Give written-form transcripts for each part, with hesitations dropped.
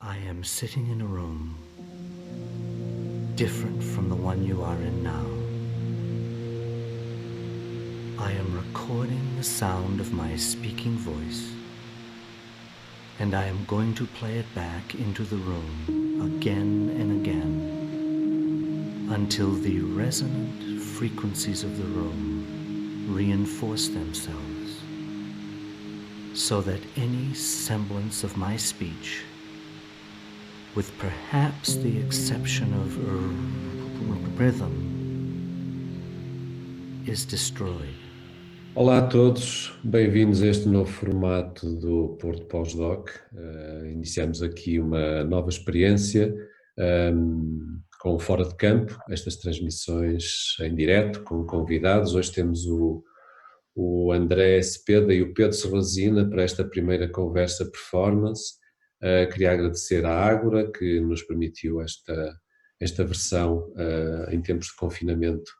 I am sitting in a room different from the one you are in now. I am recording the sound of my speaking voice, and I am going to play it back into the room again and again until the resonant frequencies of the room reinforce themselves, so that any semblance of my speech, with perhaps the exception of rhythm, is destroyed. Olá a todos, bem-vindos a este novo formato do Porto Pós-Doc. Iniciamos aqui uma nova experiência com o Fora de Campo, estas transmissões em direto com convidados. Hoje temos o André Cepeda e o Pedro Serrazina para esta primeira conversa performance. Queria agradecer à Ágora que nos permitiu esta versão em tempos de confinamento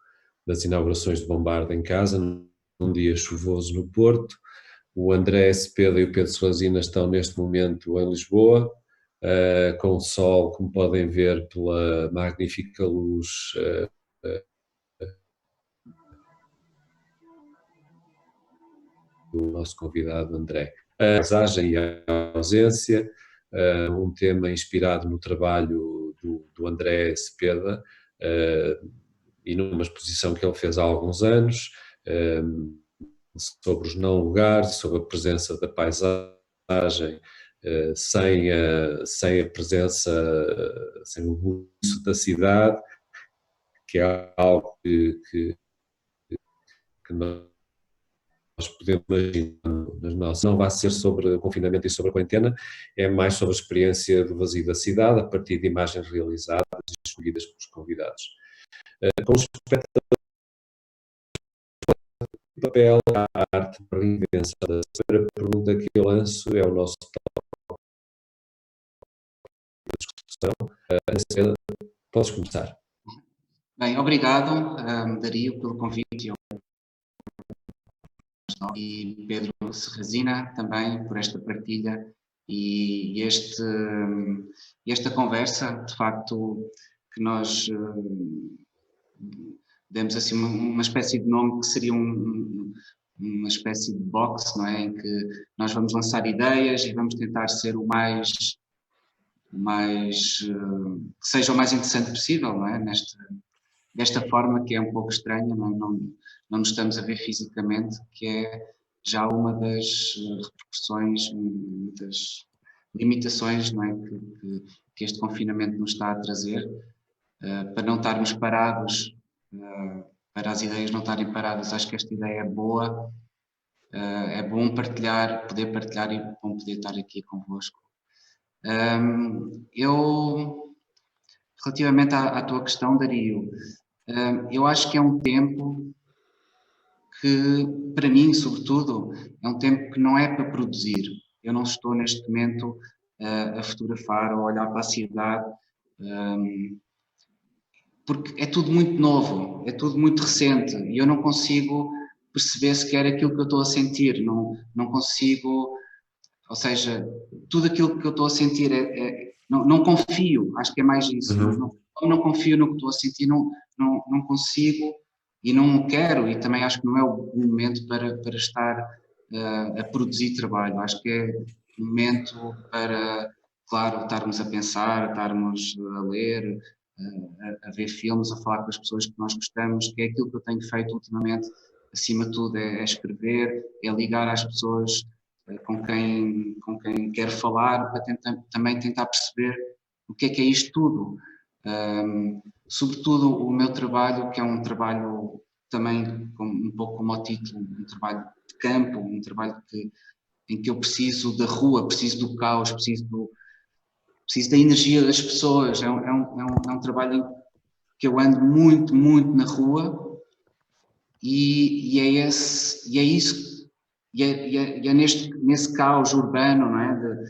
das inaugurações de Bombarda em casa, num dia chuvoso no Porto. O André Cepeda e o Pedro Serrazina estão neste momento em Lisboa, com o sol, como podem ver pela magnífica luz do nosso convidado André. A paisagem e a ausência, um tema inspirado no trabalho do André Cepeda, e numa exposição que ele fez há alguns anos, sobre os não lugares, sobre a presença da paisagem, sem a presença, sem o buço da cidade, que é algo que nós podemos imaginar nas nossas. Não vai ser sobre o confinamento e sobre a quarentena, é mais sobre a experiência do vazio da cidade, a partir de imagens realizadas e escolhidas pelos convidados. Com respeito ao papel, à arte para a invenção, a primeira pergunta que eu lanço é o nosso tópico de discussão. Podes começar. Bem, obrigado, Dario, pelo convite e Pedro Serrazina também por esta partilha e esta conversa, de facto, que nós demos assim uma espécie de nome que seria uma espécie de box, não é? Em que nós vamos lançar ideias e vamos tentar ser que seja o mais interessante possível, não é? Desta forma que é um pouco estranha, não nos estamos a ver fisicamente, que é já uma das repercussões, das limitações, não é? que este confinamento nos está a trazer, para não estarmos parados, para as ideias não estarem paradas. Acho que esta ideia é boa, é bom poder partilhar e bom poder estar aqui convosco. Relativamente à tua questão, Dario, eu acho que é um tempo que, para mim, sobretudo, é um tempo que não é para produzir. Eu não estou, neste momento, a fotografar ou a olhar para a cidade, porque é tudo muito novo, é tudo muito recente, e eu não consigo perceber sequer aquilo que eu estou a sentir, não consigo, ou seja, tudo aquilo que eu estou a sentir não confio, acho que é mais isso, não confio no que estou a sentir, não consigo e não quero, e também acho que não é o momento para estar a produzir trabalho. Acho que é um momento para, claro, estarmos a pensar, estarmos a ler, a ver filmes, a falar com as pessoas que nós gostamos, que é aquilo que eu tenho feito ultimamente. Acima de tudo é escrever, é ligar às pessoas com quem quero falar, para também tentar perceber o que é isto tudo. Sobretudo o meu trabalho, que é um trabalho também, um pouco como o título, um trabalho de campo, um trabalho em que eu preciso da rua, preciso do caos, preciso da energia das pessoas. É um trabalho em que eu ando muito, muito na rua, e é isso. E é nesse caos urbano, não é?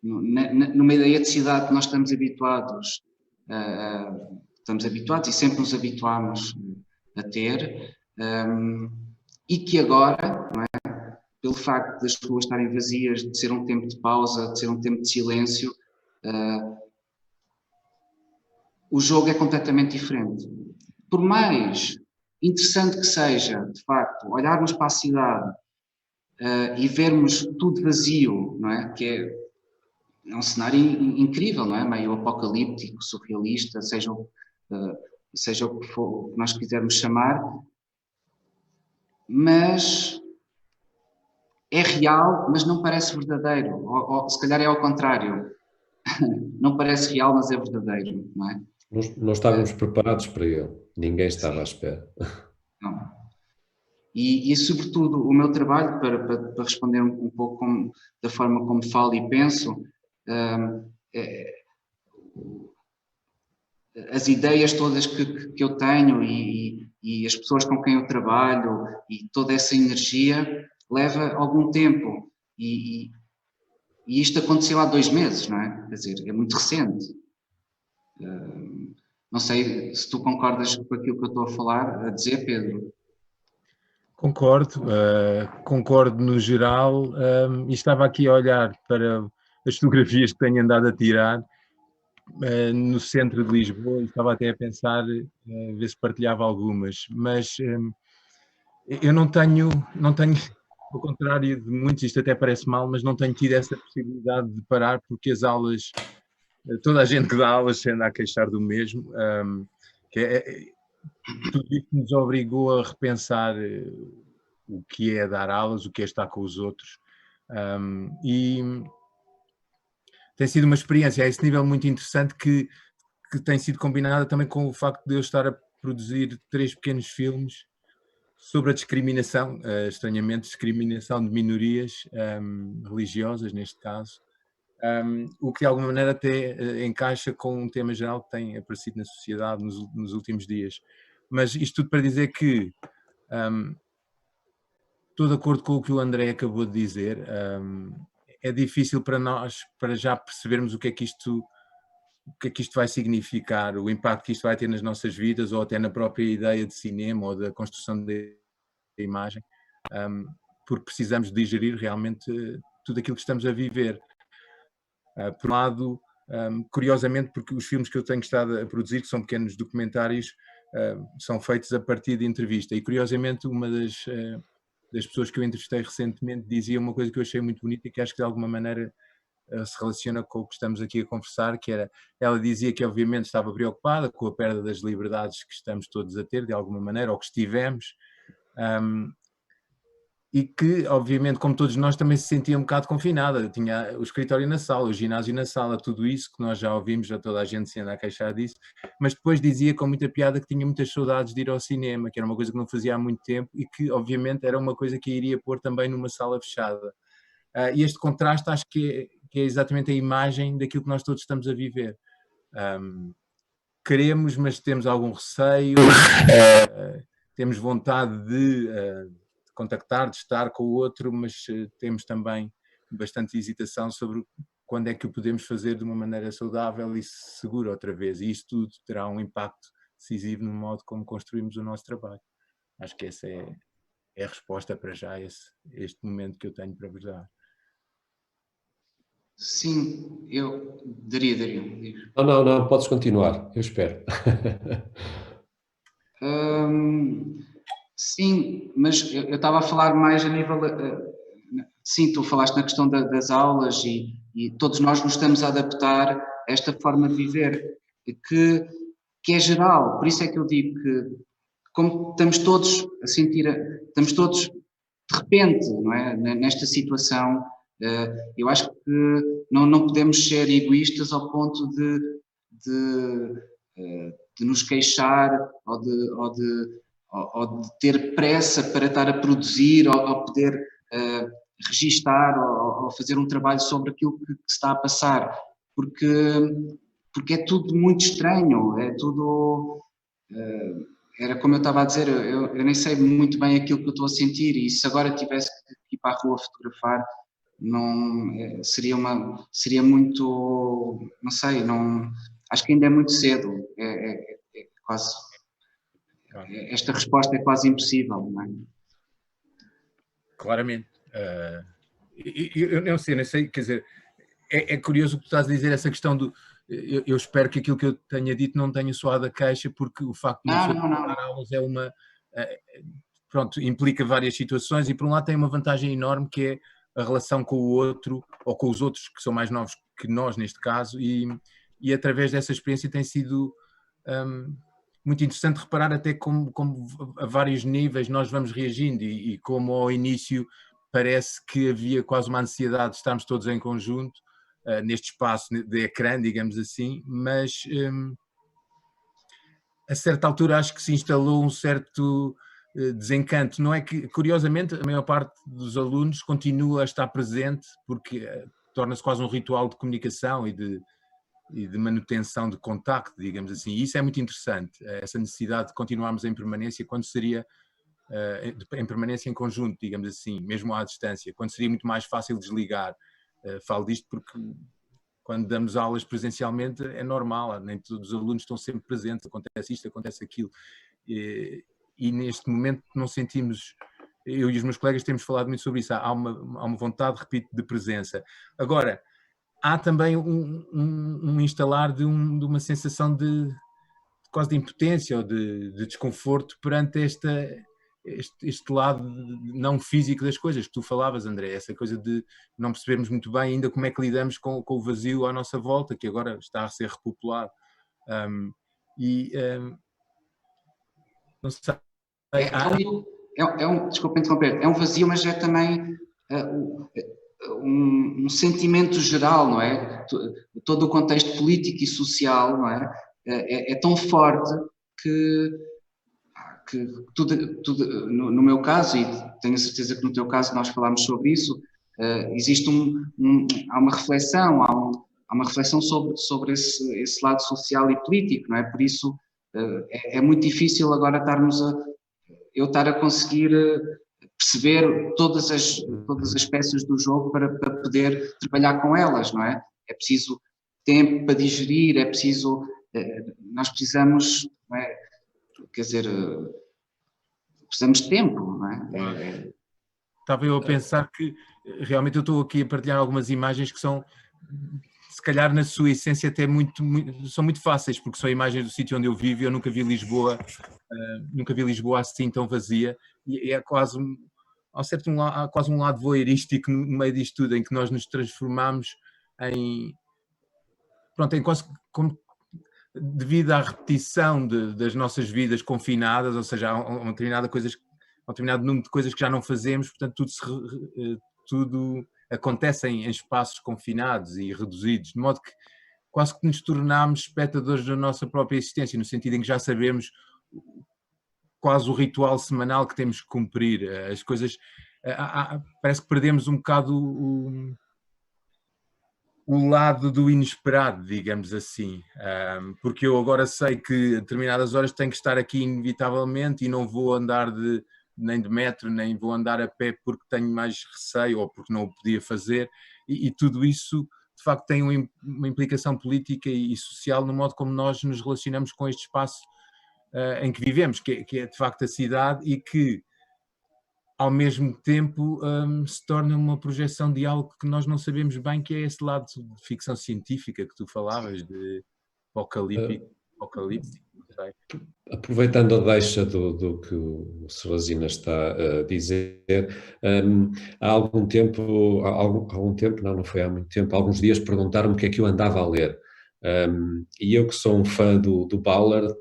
Numa ideia de cidade que nós estamos habituados e sempre nos habituámos a ter, e que agora, não é? Pelo facto das ruas estarem vazias, de ser um tempo de pausa, de ser um tempo de silêncio, o jogo é completamente diferente. Por mais interessante que seja, de facto, olharmos para a cidade e vermos tudo vazio, não é? Que é um cenário incrível, não é? Meio apocalíptico, surrealista, seja o que for, o que nós quisermos chamar, mas é real, mas não parece verdadeiro, ou se calhar é ao contrário, não parece real, mas é verdadeiro, não é? Não estávamos preparados para ele, ninguém estava Sim. à espera. Não. E sobretudo, o meu trabalho, para responder um pouco da forma como falo e penso, as ideias todas que eu tenho e as pessoas com quem eu trabalho e toda essa energia leva algum tempo. E isto aconteceu há 2 meses, não é? Quer dizer, é muito recente. Não sei se tu concordas com aquilo que eu estou a falar, a dizer, Pedro. Concordo, concordo no geral, e estava aqui a olhar para as fotografias que tenho andado a tirar no centro de Lisboa e estava até a pensar ver se partilhava algumas, mas eu não tenho, ao contrário de muitos, isto até parece mal, mas não tenho tido essa possibilidade de parar porque as aulas, toda a gente que dá aulas se anda a queixar do mesmo, que tudo isso nos obrigou a repensar o que é dar aulas, o que é estar com os outros. E tem sido uma experiência a esse nível muito interessante que tem sido combinada também com o facto de eu estar a produzir 3 pequenos filmes sobre a discriminação, estranhamente, discriminação de minorias religiosas, neste caso, o que de alguma maneira até encaixa com um tema geral que tem aparecido na sociedade nos últimos dias. Mas isto tudo para dizer que estou de acordo com o que o André acabou de dizer. É difícil para nós, para já percebermos o que é que isto vai significar, o impacto que isto vai ter nas nossas vidas ou até na própria ideia de cinema ou da construção da imagem, porque precisamos digerir realmente tudo aquilo que estamos a viver. Por um lado, curiosamente, porque os filmes que eu tenho estado a produzir, que são pequenos documentários, são feitos a partir de entrevista. E curiosamente, uma das pessoas que eu entrevistei recentemente dizia uma coisa que eu achei muito bonita e que acho que de alguma maneira se relaciona com o que estamos aqui a conversar, que era, ela dizia que obviamente estava preocupada com a perda das liberdades que estamos todos a ter, de alguma maneira, ou que estivemos, e que, obviamente, como todos nós, também se sentia um bocado confinada. Tinha o escritório na sala, o ginásio na sala, tudo isso que nós já ouvimos, já toda a gente se anda a queixar disso, mas depois dizia com muita piada que tinha muitas saudades de ir ao cinema, que era uma coisa que não fazia há muito tempo e que, obviamente, era uma coisa que iria pôr também numa sala fechada. E este contraste acho que é exatamente a imagem daquilo que nós todos estamos a viver. Queremos, mas temos algum receio, temos vontade de contactar, de estar com o outro, mas temos também bastante hesitação sobre quando é que o podemos fazer de uma maneira saudável e segura outra vez. E isso tudo terá um impacto decisivo no modo como construímos o nosso trabalho. Acho que essa é a resposta para já a este momento que eu tenho para vos dar. Sim, eu daria. Não, podes continuar, eu espero. Sim, mas eu estava a falar mais a nível. Sim, tu falaste na questão das aulas e todos nós nos estamos a adaptar a esta forma de viver, que é geral. Por isso é que eu digo que, como estamos todos a sentir, estamos todos de repente, não é, nesta situação, eu acho que não podemos ser egoístas ao ponto de nos queixar ou de ter pressa para estar a produzir ou poder registar ou fazer um trabalho sobre aquilo que se está a passar, porque é tudo muito estranho, é tudo... era como eu estava a dizer, eu nem sei muito bem aquilo que eu estou a sentir e se agora tivesse que ir para a rua fotografar, não, seria muito, não sei, acho que ainda é muito cedo, é quase, esta resposta é quase impossível, não é? Claramente. Eu não sei, quer dizer, É curioso o que tu estás a dizer, essa questão do... Eu espero que aquilo que eu tenha dito não tenha soado a queixa, porque o facto de uma Não, pessoa não, não. dar aulas é uma... Pronto, implica várias situações e por um lado tem uma vantagem enorme que é a relação com o outro, ou com os outros que são mais novos que nós neste caso, e através dessa experiência tem sido muito interessante reparar até como a vários níveis nós vamos reagindo e como ao início parece que havia quase uma ansiedade de estarmos todos em conjunto, neste espaço de ecrã, digamos assim, mas a certa altura acho que se instalou um certo desencanto. Não é que, curiosamente, a maior parte dos alunos continua a estar presente porque torna-se quase um ritual de comunicação e de manutenção de contacto, digamos assim. E isso é muito interessante, essa necessidade de continuarmos em permanência quando seria em permanência em conjunto, digamos assim, mesmo à distância, quando seria muito mais fácil desligar. Falo disto porque quando damos aulas presencialmente é normal, nem todos os alunos estão sempre presentes, acontece isto, acontece aquilo. E neste momento não sentimos, eu e os meus colegas temos falado muito sobre isso, há uma vontade, repito, de presença. Agora, há também um instalar de uma sensação de quase de impotência ou de desconforto perante este lado não físico das coisas que tu falavas, André, essa coisa de não percebermos muito bem ainda como é que lidamos com o vazio à nossa volta, que agora está a ser repopulado. Não sei. Desculpa interromper, é um vazio, mas é também um sentimento geral, não é? Todo o contexto político e social, não é? É tão forte que tudo, no meu caso, e tenho certeza que no teu caso nós falámos sobre isso, existe há uma reflexão, há uma reflexão sobre esse lado social e político, não é? Por isso é muito difícil agora eu estar a conseguir perceber todas as peças do jogo para poder trabalhar com elas, não é? É preciso tempo para digerir, é preciso, nós precisamos, não é? Quer dizer, precisamos de tempo, não é? Estava eu a pensar que realmente eu estou aqui a partilhar algumas imagens que são, se calhar na sua essência até são muito fáceis, porque são imagens do sítio onde eu vivo e eu nunca vi Lisboa assim tão vazia, e é quase há quase um lado voyeurístico no meio disto tudo, em que nós nos transformamos em quase como devido à repetição das nossas vidas confinadas, ou seja, há um determinado número de coisas que já não fazemos, portanto tudo acontece em espaços confinados e reduzidos, de modo que quase que nos tornamos espectadores da nossa própria existência, no sentido em que já sabemos quase o ritual semanal que temos que cumprir, as coisas, parece que perdemos um bocado o lado do inesperado, digamos assim, porque eu agora sei que a determinadas horas tenho que estar aqui inevitavelmente e não vou andar nem de metro, nem vou andar a pé porque tenho mais receio ou porque não o podia fazer, e tudo isso de facto tem uma implicação política e social no modo como nós nos relacionamos com este espaço em que vivemos, que é de facto a cidade, e que ao mesmo tempo se torna uma projeção de algo que nós não sabemos bem, que é esse lado de ficção científica que tu falavas, de apocalipse, não sei. Aproveitando a deixa do que o Serrazina está a dizer, há algum tempo, não foi há muito tempo, há alguns dias perguntaram-me o que é que eu andava a ler. E eu, que sou um fã do Ballard,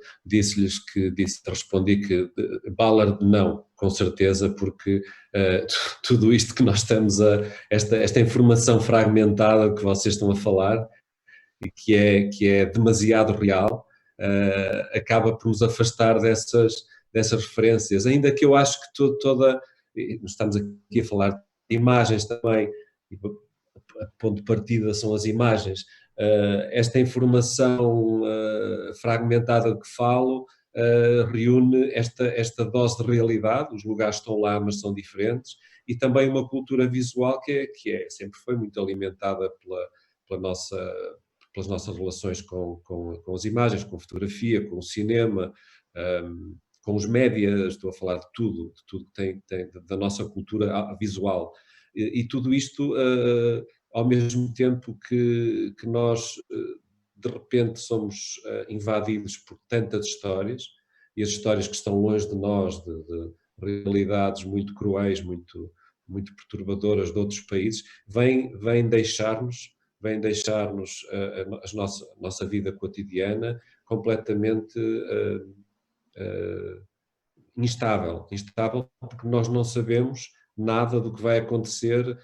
respondi que Ballard não, com certeza, porque tudo isto que nós estamos esta informação fragmentada que vocês estão a falar, e que é demasiado real, acaba por nos afastar dessas referências, ainda que eu acho que estamos aqui a falar de imagens também, e a ponto de partida são as imagens. Esta informação fragmentada de que falo reúne esta dose de realidade, os lugares estão lá, mas são diferentes, e também uma cultura visual que sempre foi muito alimentada pelas nossas relações com as imagens, com a fotografia, com o cinema, com os médias, estou a falar de tudo que tem da nossa cultura visual. E tudo isto ao mesmo tempo que nós, de repente, somos invadidos por tantas histórias, e as histórias que estão longe de nós, de realidades muito cruéis, muito perturbadoras de outros países, vêm deixar-nos a nossa vida cotidiana completamente instável, porque nós não sabemos nada do que vai acontecer,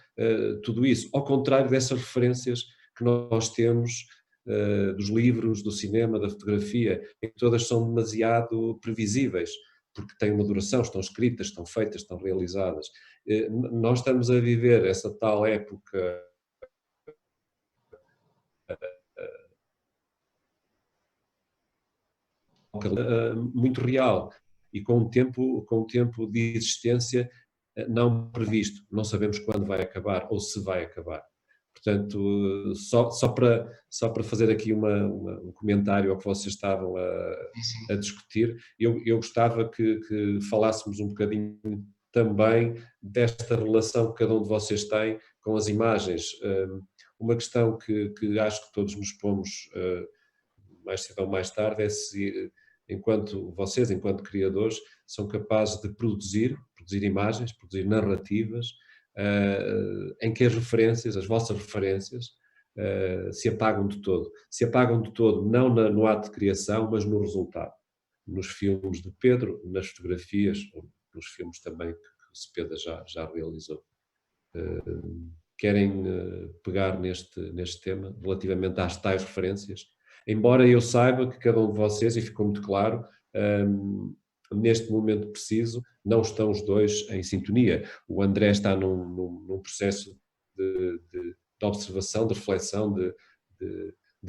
tudo isso, ao contrário dessas referências que nós temos dos livros, do cinema, da fotografia, em que todas são demasiado previsíveis, porque têm uma duração, estão escritas, estão feitas, estão realizadas. Nós estamos a viver essa tal época muito real e com um tempo de existência não previsto. Não sabemos quando vai acabar ou se vai acabar. Portanto, só para fazer aqui um comentário ao que vocês estavam a discutir, eu gostava que falássemos um bocadinho também desta relação que cada um de vocês tem com as imagens. Uma questão que acho que todos nos pomos mais cedo ou mais tarde é se, enquanto vocês, enquanto criadores, são capazes de produzir imagens, produzir narrativas, em que as vossas referências, se apagam de todo. Se apagam de todo não no ato de criação, mas no resultado. Nos filmes de Pedro, nas fotografias, nos filmes também que o Cepeda já realizou. Querem pegar neste tema, relativamente às tais referências? Embora eu saiba que cada um de vocês, e ficou muito claro, neste momento preciso, não estão os dois em sintonia. O André está num processo de observação, de reflexão, de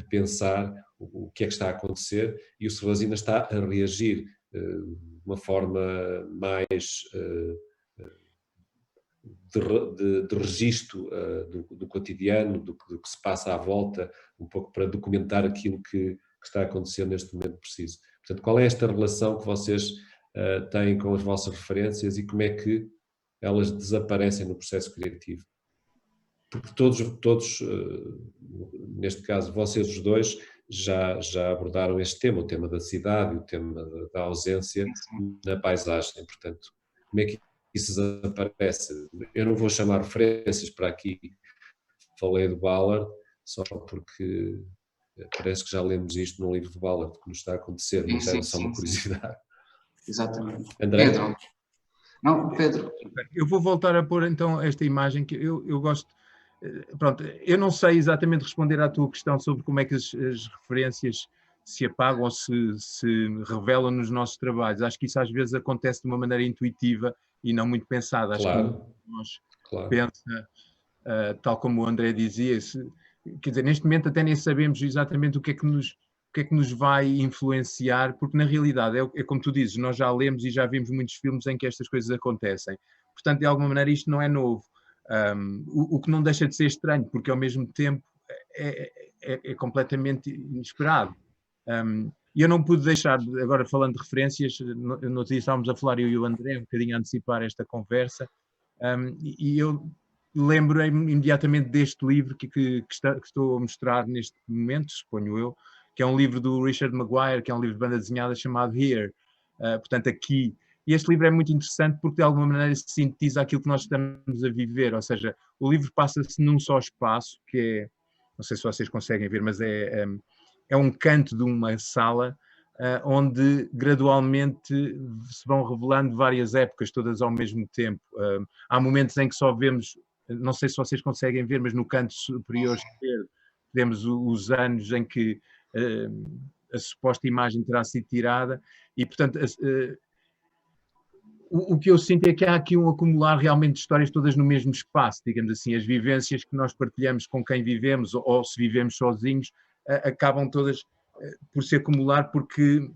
pensar o que é que está a acontecer, e o Servazina está a reagir de uma forma mais de registro do cotidiano, do que se passa à volta, um pouco para documentar aquilo que está a acontecer neste momento preciso. Portanto, qual é esta relação que vocês têm com as vossas referências e como é que elas desaparecem no processo criativo? Porque todos neste caso, vocês os dois, já abordaram este tema, o tema da cidade, o tema da ausência na paisagem. Portanto, como é que isso desaparece? Eu não vou chamar referências para aqui, falei do Ballard, só porque parece que já lemos isto no livro do Ballard, que nos está a acontecer, mas era só uma curiosidade. Exatamente. André? Pedro. Não, Pedro. Eu vou voltar a pôr então esta imagem que eu gosto. Pronto, eu não sei exatamente responder à tua questão sobre como é que as referências se apagam ou se revelam nos nossos trabalhos. Acho que isso às vezes acontece de uma maneira intuitiva e não muito pensada. Acho que nós pensa, tal como o André dizia, quer dizer, neste momento até nem sabemos exatamente o que é que nos vai influenciar, porque na realidade é como tu dizes, nós já lemos e já vimos muitos filmes em que estas coisas acontecem. Portanto, de alguma maneira isto não é novo. O que não deixa de ser estranho, porque ao mesmo tempo é completamente inesperado. E eu não pude deixar, agora falando de referências, no outro dia estávamos a falar, eu e o André, um bocadinho a antecipar esta conversa, e eu lembro-me imediatamente deste livro que estou a mostrar neste momento, suponho eu, que é um livro do Richard Maguire, que é um livro de banda desenhada chamado Here, portanto aqui. E este livro é muito interessante porque de alguma maneira sintetiza aquilo que nós estamos a viver, ou seja, o livro passa-se num só espaço, que é, não sei se vocês conseguem ver, mas é um canto de uma sala onde gradualmente se vão revelando várias épocas, todas ao mesmo tempo. Há momentos em que só vemos, não sei se vocês conseguem ver, mas no canto superior esquerdo vemos os anos em que a suposta imagem terá sido tirada e, portanto, o que eu sinto é que há aqui um acumular realmente de histórias todas no mesmo espaço, digamos assim, as vivências que nós partilhamos com quem vivemos ou se vivemos sozinhos acabam todas por se acumular porque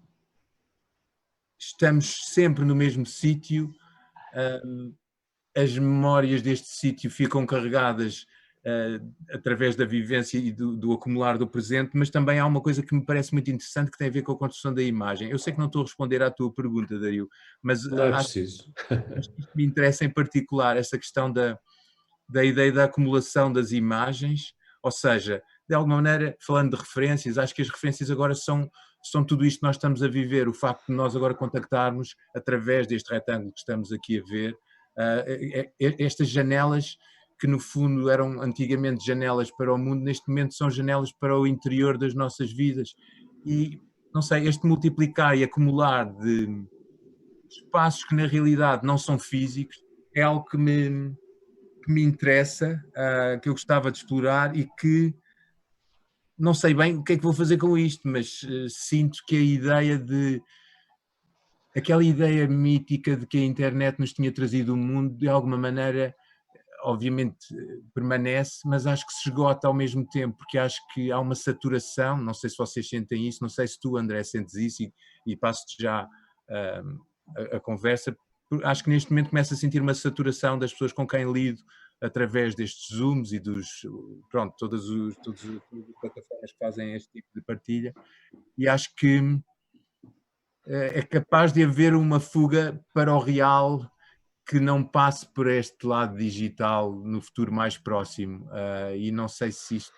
estamos sempre no mesmo sítio, as memórias deste sítio ficam carregadas através da vivência e do acumular do presente, mas também há uma coisa que me parece muito interessante que tem a ver com a construção da imagem. Eu sei que não estou a responder à tua pergunta, Dario, mas não é preciso. acho que isto me interessa em particular, essa questão da ideia da acumulação das imagens, ou seja, de alguma maneira, falando de referências, acho que as referências agora são tudo isto que nós estamos a viver, o facto de nós agora contactarmos através deste retângulo que estamos aqui a ver, estas janelas que no fundo eram antigamente janelas para o mundo, neste momento são janelas para o interior das nossas vidas. E, não sei, este multiplicar e acumular de espaços que na realidade não são físicos é algo que me interessa, que eu gostava de explorar e que não sei bem o que é que vou fazer com isto, mas sinto que a ideia aquela ideia mítica de que a internet nos tinha trazido o mundo, de alguma maneira, obviamente permanece, mas acho que se esgota ao mesmo tempo, porque acho que há uma saturação, não sei se vocês sentem isso, não sei se tu, André, sentes isso, e passo-te já a conversa. Acho que neste momento começo a sentir uma saturação das pessoas com quem lido através destes Zooms e todas as plataformas que fazem este tipo de partilha, e acho que é capaz de haver uma fuga para o real que não passe por este lado digital no futuro mais próximo, e não sei se isto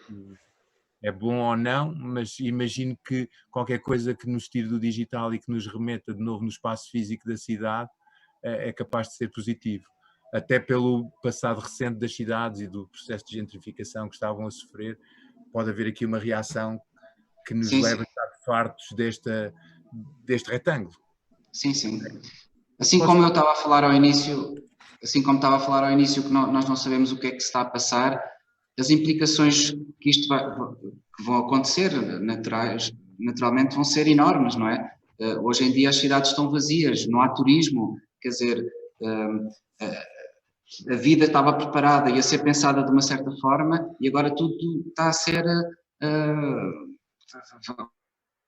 é bom ou não, mas imagino que qualquer coisa que nos tire do digital e que nos remeta de novo no espaço físico da cidade é capaz de ser positivo, até pelo passado recente das cidades e do processo de gentrificação que estavam a sofrer. Pode haver aqui uma reação que nos leva a estar fartos deste retângulo. Sim. Assim como eu estava a falar ao início, que nós não sabemos o que é que se está a passar, as implicações que que vão acontecer naturalmente vão ser enormes, não é? Hoje em dia as cidades estão vazias, não há turismo, quer dizer, a vida estava preparada e a ser pensada de uma certa forma e agora tudo está a ser...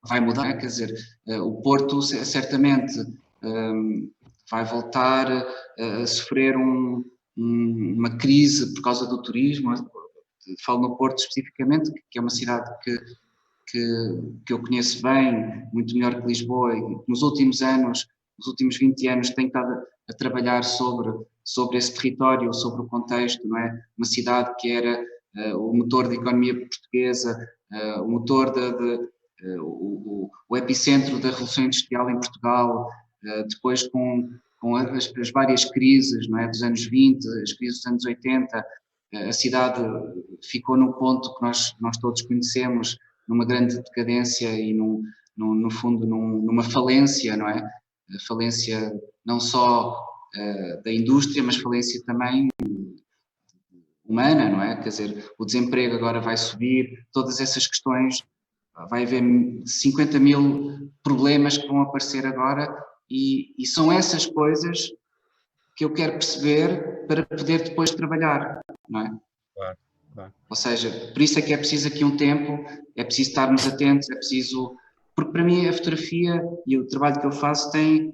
vai mudar, quer dizer, o Porto certamente vai voltar a sofrer uma crise por causa do turismo. Falo no Porto especificamente, que é uma cidade que eu conheço bem, muito melhor que Lisboa, e nos últimos 20 anos, tenho estado a trabalhar sobre esse território, sobre o contexto, não é? Uma cidade que era o motor da economia portuguesa, o motor o epicentro da Revolução Industrial em Portugal, depois com as várias crises, não é? Dos anos 20, as crises dos anos 80, a cidade ficou num ponto que nós todos conhecemos, numa grande decadência e no fundo numa falência, não é? Falência não só da indústria, mas falência também humana, não é? Quer dizer, o desemprego agora vai subir, todas essas questões, vai haver 50 mil problemas que vão aparecer agora e são essas coisas que eu quero perceber para poder depois trabalhar, não é? Claro. Ou seja, por isso é que é preciso aqui um tempo, é preciso estarmos atentos, é preciso... Porque para mim a fotografia e o trabalho que eu faço é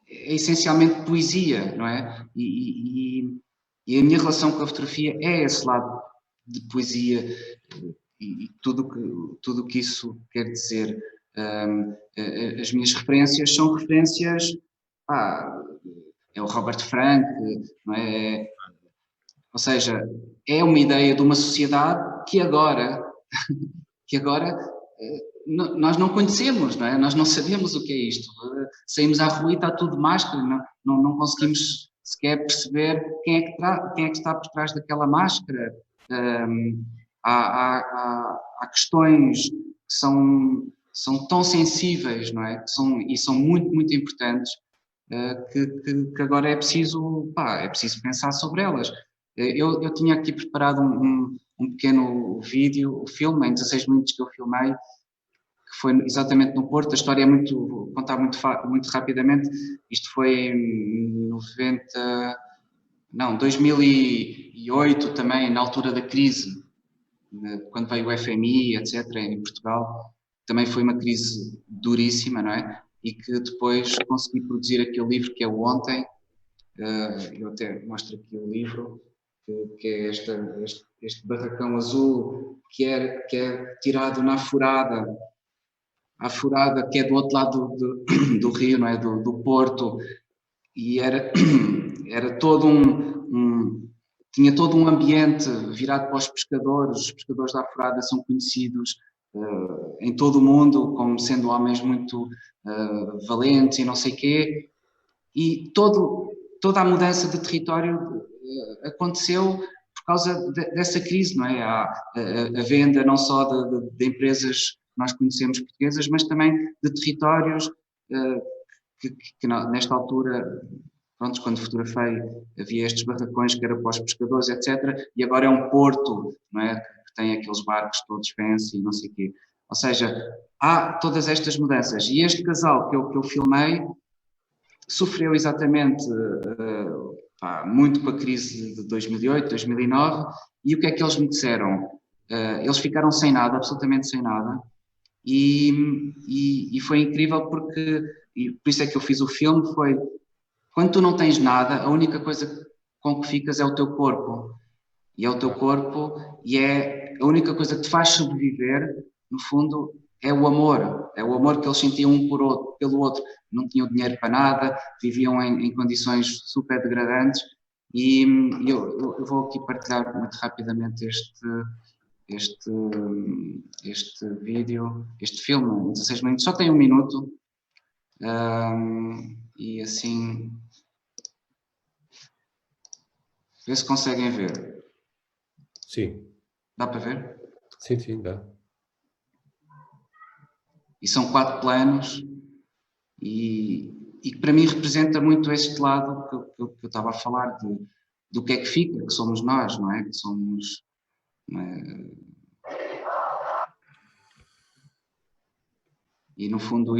essencialmente poesia, não é? E a minha relação com a fotografia é esse lado de poesia e tudo que isso quer dizer. As minhas referências são referências... é o Robert Frank, não é? Ou seja, é uma ideia de uma sociedade que agora nós não conhecemos, não é? Nós não sabemos o que é isto. Saímos à rua e está tudo de máscara, não conseguimos sequer perceber quem é que está por trás daquela máscara. Há questões que são tão sensíveis, não é? E são muito, muito importantes, que agora é preciso pensar sobre elas. Eu tinha aqui preparado um pequeno vídeo, filme, em 16 minutos que eu filmei, que foi exatamente no Porto. A história é vou contar muito rapidamente. Isto foi em 2008 também, na altura da crise, quando veio o FMI, etc., em Portugal. Também foi uma crise duríssima, não é? E que depois consegui produzir aquele livro que é o Ontem. Eu até mostro aqui o livro, que é este barracão azul que é tirado na Furada, a Furada, que é do outro lado do rio, não é? do Porto, e era todo tinha todo um ambiente virado para os pescadores da Alforada são conhecidos em todo o mundo como sendo homens muito valentes e não sei quê, e toda a mudança de território aconteceu por causa dessa crise, não é? A venda não só de empresas que nós conhecemos portuguesas, mas também de territórios que nesta altura, pronto, quando fotografei havia estes barracões que eram para os pescadores, etc. E agora é um porto, não é? Que tem aqueles barcos todos fancy e não sei o quê. Ou seja, há todas estas mudanças. E este casal que eu filmei sofreu exatamente muito com a crise de 2008, 2009, e o que é que eles me disseram? Eles ficaram sem nada, absolutamente sem nada, e foi incrível porque, e por isso é que eu fiz o filme, foi, quando tu não tens nada, a única coisa com que ficas é o teu corpo, e é o teu corpo, e é a única coisa que te faz sobreviver, no fundo, é o amor que eles sentiam um pelo outro, não tinham dinheiro para nada, viviam em condições super degradantes, e eu vou aqui partilhar muito rapidamente este vídeo, este filme, 16 minutos, só tem 1 minuto, e assim, vê se conseguem ver. Sim. Dá para ver? Sim, dá. E são 4 planos, e que para mim representa muito este lado que eu estava a falar, do que é que fica, que somos nós, não é? Que somos... E no fundo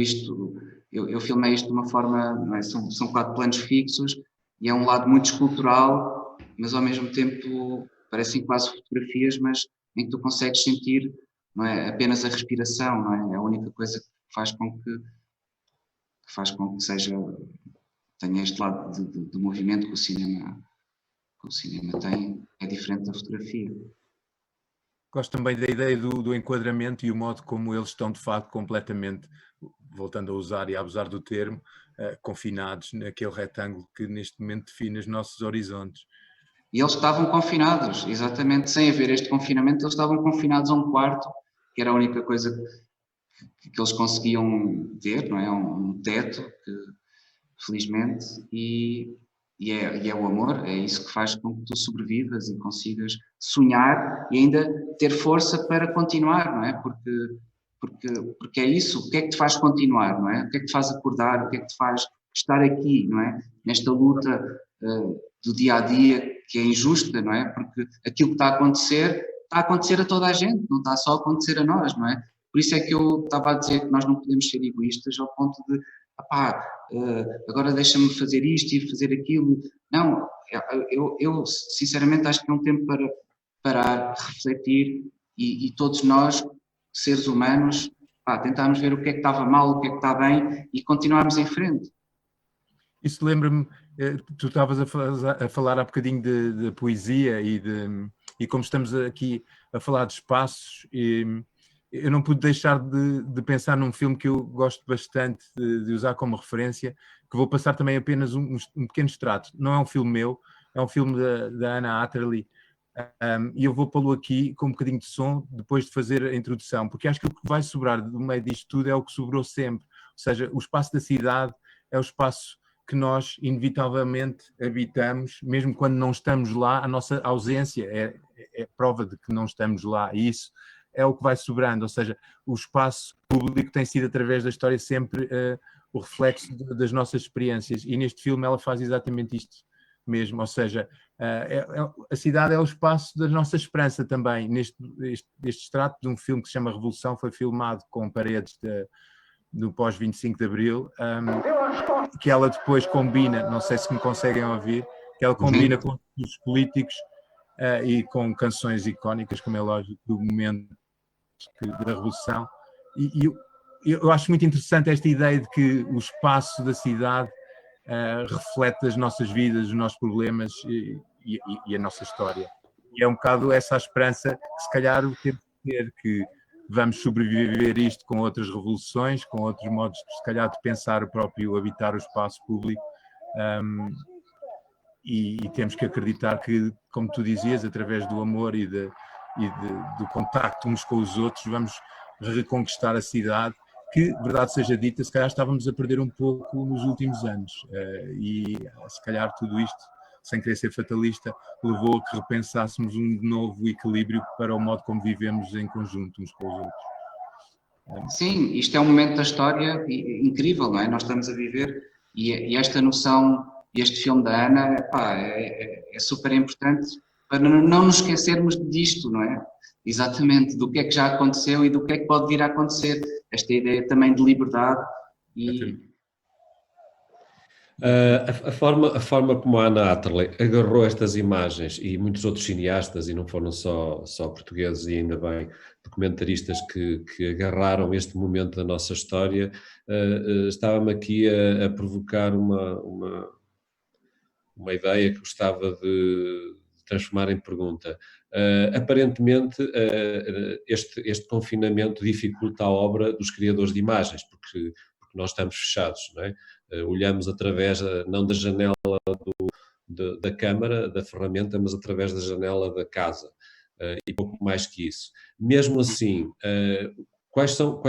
eu filmei isto de uma forma, não é? São 4 planos fixos, e é um lado muito escultural, mas ao mesmo tempo parecem quase fotografias, mas em que tu consegues sentir, não é? Apenas a respiração, não é? É a única coisa que faz com que tenha este lado de movimento que o cinema tem, é diferente da fotografia. Gosto também da ideia do enquadramento e o modo como eles estão, de facto, completamente, voltando a usar e a abusar do termo, confinados naquele retângulo que neste momento define os nossos horizontes. E eles estavam confinados, exatamente, sem haver este confinamento, eles estavam confinados a um quarto, que era a única coisa que eles conseguiam ter, não é? Um teto, felizmente, e é o amor, é isso que faz com que tu sobrevivas e consigas sonhar e ainda ter força para continuar, não é? Porque é isso, o que é que te faz continuar, não é? O que é que te faz acordar, o que é que te faz estar aqui, não é? Nesta luta do dia-a-dia, que é injusta, não é? Porque aquilo que está a acontecer a toda a gente, não está só a acontecer a nós, não é? Por isso é que eu estava a dizer que nós não podemos ser egoístas ao ponto de agora deixa-me fazer isto e fazer aquilo. Não, eu sinceramente acho que é um tempo para parar, refletir e todos nós, seres humanos, tentarmos ver o que é que estava mal, o que é que está bem e continuarmos em frente. Isso lembra-me, tu estavas a falar há bocadinho de poesia e como estamos aqui a falar de espaços, e eu não pude deixar de pensar num filme que eu gosto bastante de usar como referência, que vou passar também apenas um pequeno extrato. Não é um filme meu, é um filme da Anna Atterley, e eu vou pô-lo aqui com um bocadinho de som depois de fazer a introdução, porque acho que o que vai sobrar do meio disto tudo é o que sobrou sempre, ou seja, o espaço da cidade é o espaço que nós inevitavelmente habitamos, mesmo quando não estamos lá, a nossa ausência é prova de que não estamos lá, e isso é o que vai sobrando, ou seja, o espaço público tem sido através da história sempre o reflexo das nossas experiências, e neste filme ela faz exatamente isto mesmo, ou seja, a cidade é o espaço da nossa esperança também. Este extrato de um filme que se chama Revolução foi filmado com paredes do pós-25 de Abril, que ela depois combina, não sei se me conseguem ouvir, que ela combina com os políticos e com canções icónicas, como é lógico, do momento da Revolução. E eu acho muito interessante esta ideia de que o espaço da cidade reflete as nossas vidas, os nossos problemas e a nossa história. E é um bocado essa a esperança que se calhar o tempo de ter, que vamos sobreviver isto com outras revoluções, com outros modos, se calhar, de pensar o próprio habitar o espaço público. e temos que acreditar que, como tu dizias, através do amor e do contacto uns com os outros, vamos reconquistar a cidade, que, verdade seja dita, se calhar estávamos a perder um pouco nos últimos anos. E se calhar tudo isto, sem querer ser fatalista, levou a que repensássemos um novo equilíbrio para o modo como vivemos em conjunto uns com os outros. Sim, isto é um momento da história incrível, não é? Nós estamos a viver e esta noção, este filme da Ana, pá, é super importante para não nos esquecermos disto, não é? Exatamente, do que é que já aconteceu e do que é que pode vir a acontecer. Esta ideia também de liberdade e... A forma como a Anna Atterley agarrou estas imagens, e muitos outros cineastas, e não foram só portugueses, e ainda bem, documentaristas que agarraram este momento da nossa história, estava-me aqui a provocar uma ideia que gostava de transformar em pergunta. Aparentemente, este confinamento dificulta a obra dos criadores de imagens, porque nós estamos fechados, não é? Olhamos através, não da janela da câmara, da ferramenta, mas através da janela da casa, e pouco mais que isso. Mesmo assim, quais são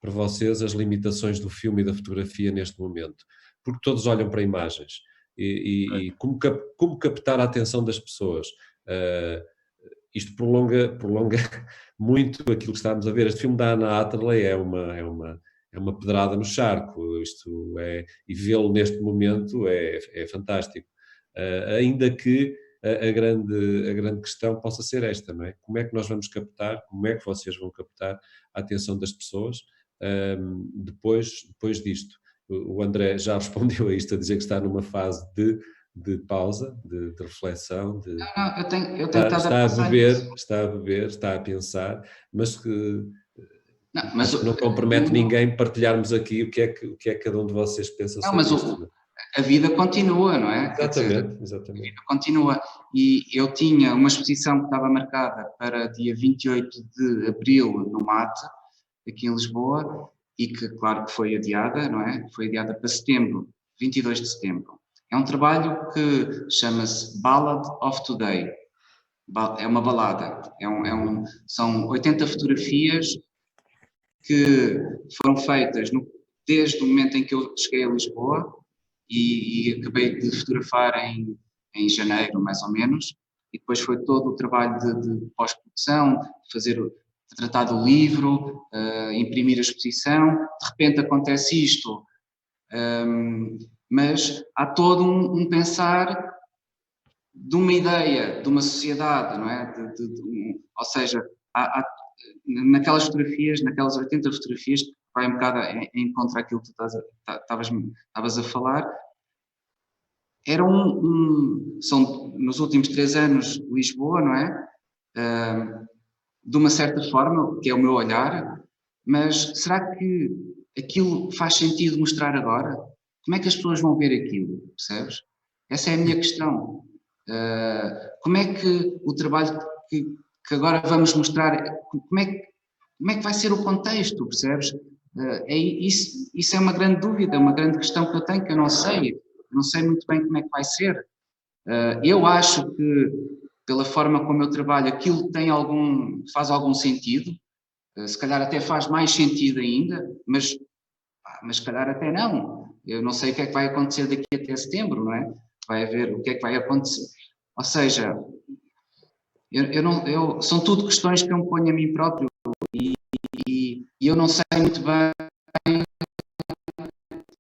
para vocês as limitações do filme e da fotografia neste momento? Porque todos olham para imagens, e como captar a atenção das pessoas? Isto prolonga muito aquilo que estamos a ver. Este filme da Anna Atterley é uma pedrada no charco, e vê-lo neste momento é fantástico. Ainda que a grande questão possa ser esta, não é? Como é que nós vamos captar, como é que vocês vão captar a atenção das pessoas depois disto? O André já respondeu a isto, a dizer que está numa fase de pausa, de reflexão, Não, eu tenho estado está a beber, está a pensar, mas que acho que não compromete ninguém partilharmos aqui o que é que cada um de vocês pensa sobre isto. A vida continua, não é? Exatamente. A vida continua. E eu tinha uma exposição que estava marcada para dia 28 de abril no MAT, aqui em Lisboa, e que, claro, que foi adiada, não é? Foi adiada para setembro, 22 de setembro. É um trabalho que chama-se Ballad of Today. É uma balada. São 80 fotografias que foram feitas desde o momento em que eu cheguei a Lisboa e acabei de fotografar em janeiro, mais ou menos, e depois foi todo o trabalho de pós-produção, tratar do livro, imprimir a exposição. De repente acontece isto, mas há todo um pensar de uma ideia, de uma sociedade, não é? Ou seja, naquelas fotografias, naquelas 80 fotografias, que vai um bocado em contra aquilo que tu estavas a falar, são nos últimos 3 anos Lisboa, não é? De uma certa forma, que é o meu olhar, mas será que aquilo faz sentido mostrar agora? Como é que as pessoas vão ver aquilo, percebes? Essa é a minha questão. Como é que o trabalho que agora vamos mostrar, como é que vai ser o contexto, percebes? Isso é uma grande dúvida, uma grande questão que eu tenho, que eu não sei muito bem como é que vai ser. Eu acho que, pela forma como eu trabalho, aquilo faz algum sentido, se calhar até faz mais sentido ainda, mas se calhar até não. Eu não sei o que é que vai acontecer daqui até setembro, não é? Vai haver o que é que vai acontecer. Ou seja, são tudo questões que eu me ponho a mim próprio e eu não sei muito bem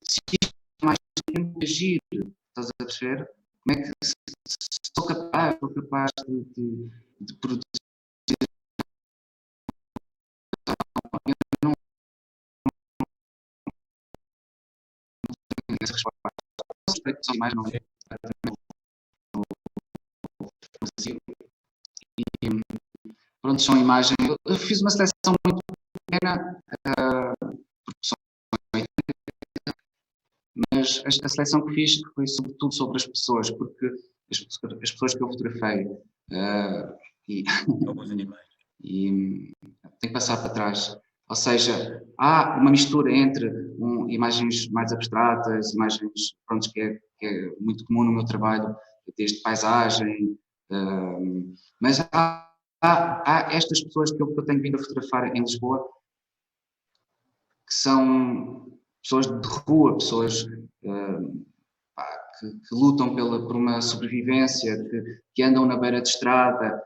se isto mais tempo agir, estás a perceber? Como é que sou capaz de produzir? Eu não tenho essa resposta. São mais não e pronto, são imagens. Eu fiz uma seleção muito pequena, mas a seleção que fiz foi sobretudo sobre as pessoas, porque as pessoas que eu fotografei alguns animais. E tem que passar para trás. Ou seja, há uma mistura entre imagens mais abstratas, imagens pronto, que é muito comum no meu trabalho, desde paisagem, mas há estas pessoas que eu tenho vindo a fotografar em Lisboa, que são pessoas de rua, pessoas que lutam por uma sobrevivência, que andam na beira de estrada,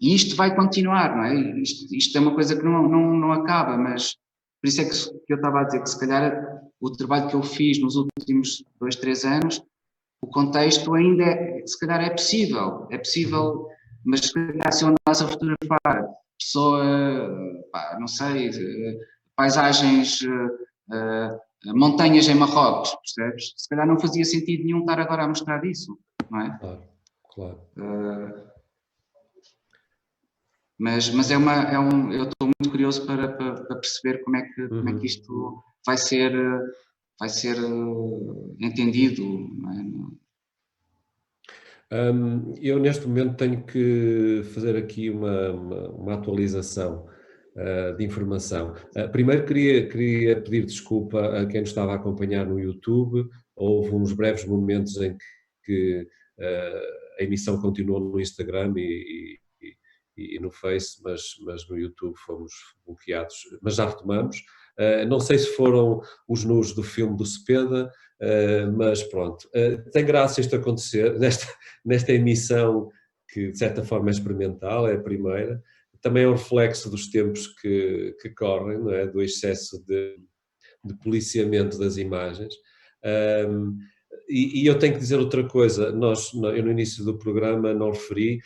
e isto vai continuar, não é? Isto é uma coisa que não acaba, mas por isso é que eu estava a dizer que se calhar o trabalho que eu fiz nos últimos 2, 3 anos, o contexto ainda se calhar é possível, mas se calhar se eu andasse a fotografar pessoa, não sei, paisagens, montanhas em Marrocos, percebes? Se calhar não fazia sentido nenhum estar agora a mostrar isso, não é? Claro. Mas eu estou muito curioso para perceber como é que isto vai ser entendido, não é? Eu neste momento tenho que fazer aqui uma atualização de informação. Primeiro queria pedir desculpa a quem nos estava a acompanhar no YouTube. Houve uns breves momentos em que a emissão continuou no Instagram e no Face, mas no YouTube fomos bloqueados, mas já retomamos. Não sei se foram os nus do filme do Cepeda, mas pronto. Tem graça isto acontecer nesta emissão que de certa forma é experimental, é a primeira. Também é um reflexo dos tempos que correm, não é? Do excesso de policiamento das imagens. E eu tenho que dizer outra coisa, eu no início do programa não referi,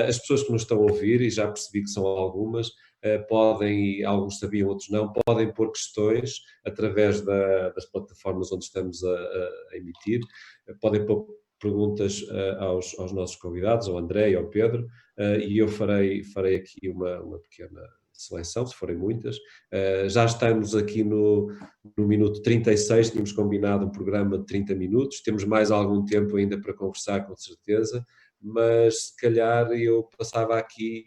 as pessoas que nos estão a ouvir, e já percebi que são algumas, podem, e alguns sabiam, outros não, podem pôr questões através das plataformas onde estamos a emitir, podem pôr perguntas aos nossos convidados, ao André e ao Pedro, e eu farei aqui uma pequena seleção, se forem muitas. Já estamos aqui no minuto 36, tínhamos combinado um programa de 30 minutos, temos mais algum tempo ainda para conversar, com certeza, mas se calhar eu passava aqui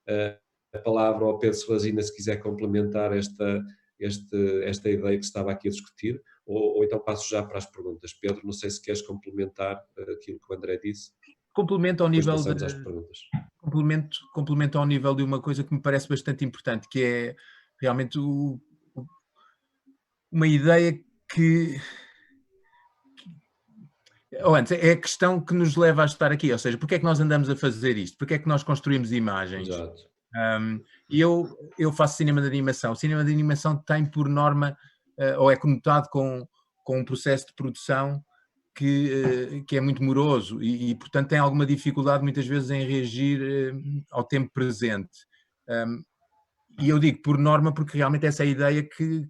a palavra ao Pedro Serrasina, se quiser complementar esta ideia que se estava aqui a discutir, ou então passo já para as perguntas. Pedro, não sei se queres complementar aquilo que o André disse. Complemento ao nível às perguntas. Complemento ao nível de uma coisa que me parece bastante importante, que é realmente uma ideia ou antes, é a questão que nos leva a estar aqui, ou seja, porque é que nós andamos a fazer isto? Porque é que nós construímos imagens? Exato. E eu faço cinema de animação. O cinema de animação tem por norma, ou é conotado com um processo de produção que é muito moroso e, portanto, tem alguma dificuldade muitas vezes em reagir ao tempo presente. E eu digo por norma porque realmente essa é a ideia que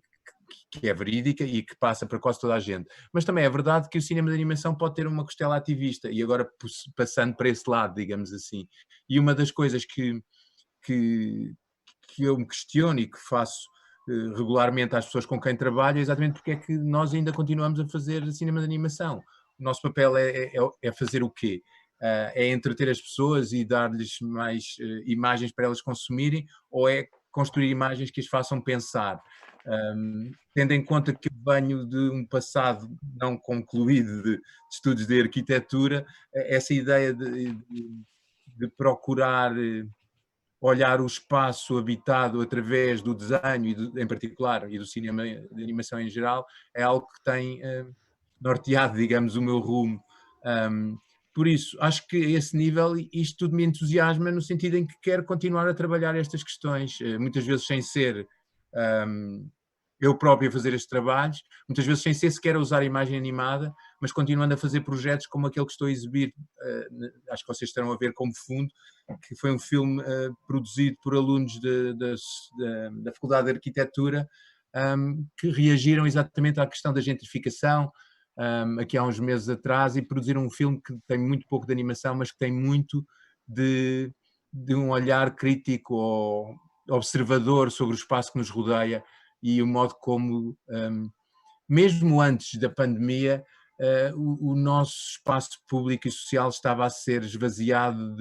é verídica e que passa para quase toda a gente. Mas também é verdade que o cinema de animação pode ter uma costela ativista, e agora passando para esse lado, digamos assim. E uma das coisas que eu me questiono e que faço regularmente às pessoas com quem trabalho é exatamente porque é que nós ainda continuamos a fazer cinema de animação. O nosso papel é fazer o quê? É entreter as pessoas e dar-lhes mais imagens para elas consumirem, ou é construir imagens que as façam pensar? Tendo em conta que eu venho de um passado não concluído de estudos de arquitetura, essa ideia de procurar olhar o espaço habitado através do desenho, em particular, e do cinema de animação em geral, é algo que tem norteado, digamos, o meu rumo. Por isso, acho que a esse nível isto tudo me entusiasma no sentido em que quero continuar a trabalhar estas questões, muitas vezes sem ser eu próprio a fazer estes trabalhos, muitas vezes sem ser sequer a usar a imagem animada, mas continuando a fazer projetos como aquele que estou a exibir, acho que vocês estarão a ver como fundo, que foi um filme produzido por alunos da Faculdade de Arquitetura, que reagiram exatamente à questão da gentrificação, aqui há uns meses atrás, e produziram um filme que tem muito pouco de animação, mas que tem muito de um olhar crítico ou observador sobre o espaço que nos rodeia e o modo como, mesmo antes da pandemia, o nosso espaço público e social estava a ser esvaziado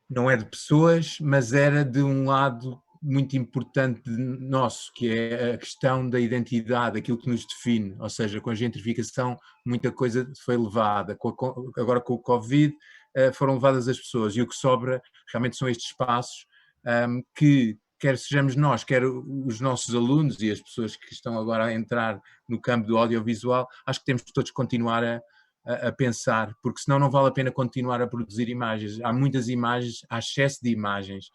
não é de pessoas, mas era de um lado muito importante nosso, que é a questão da identidade, aquilo que nos define, ou seja, com a gentrificação muita coisa foi levada, agora com o Covid foram levadas as pessoas, e o que sobra realmente são estes espaços que, quer sejamos nós, quer os nossos alunos e as pessoas que estão agora a entrar no campo do audiovisual, acho que temos todos que continuar a pensar, porque senão não vale a pena continuar a produzir imagens. Há muitas imagens, há excesso de imagens,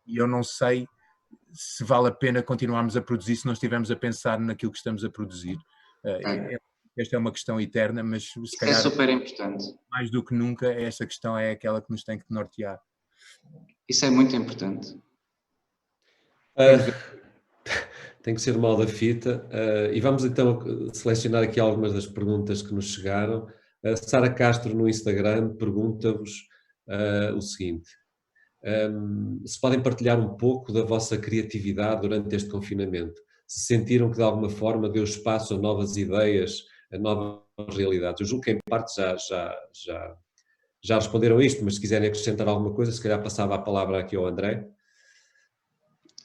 e eu não sei se vale a pena continuarmos a produzir se não estivermos a pensar naquilo que estamos a produzir. Esta é uma questão eterna, mas se calhar é super importante. mais do que nunca esta questão é aquela que nos tem que nortear. Isso é muito importante. Tem que ser mal da fita. E vamos então selecionar aqui algumas das perguntas que nos chegaram. Sara Castro no Instagram pergunta-vos o seguinte: se podem partilhar um pouco da vossa criatividade durante este confinamento? Se sentiram que de alguma forma deu espaço a novas ideias, a novas realidades? Eu julgo que em parte já responderam isto, mas se quiserem acrescentar alguma coisa, se calhar passava a palavra aqui ao André.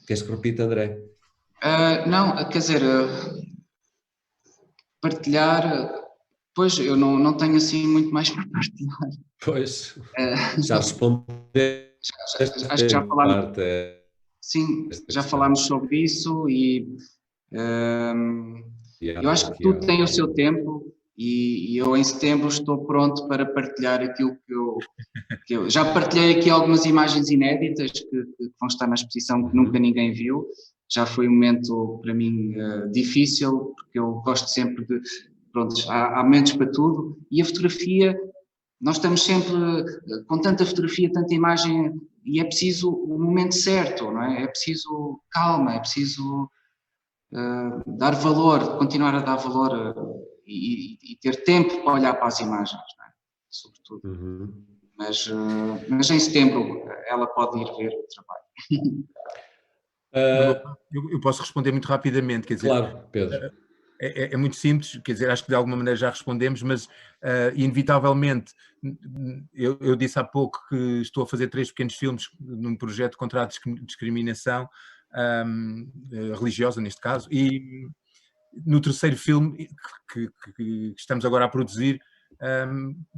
Queres que repita, André? Não, quer dizer, partilhar, pois eu não tenho assim muito mais para partilhar. Pois, já respondeste. Acho que já falámos. Sim, já falámos sobre isso e eu acho que tudo tem o seu tempo e eu em setembro estou pronto para partilhar aquilo que eu já partilhei aqui algumas imagens inéditas que vão estar na exposição que nunca ninguém viu. Já foi um momento para mim difícil, porque eu gosto sempre de, pronto, há momentos para tudo, e a fotografia, nós estamos sempre com tanta fotografia, tanta imagem, e é preciso o momento certo, não é? É preciso calma, é preciso dar valor, continuar a dar valor e ter tempo para olhar para as imagens, não é? Sobretudo. Mas em setembro ela pode ir ver o trabalho. Eu posso responder muito rapidamente, quer dizer, claro, Pedro. É muito simples, quer dizer, acho que de alguma maneira já respondemos, mas inevitavelmente, eu disse há pouco que estou a fazer 3 pequenos filmes num projeto contra a discriminação religiosa, neste caso, e no terceiro filme que estamos agora a produzir,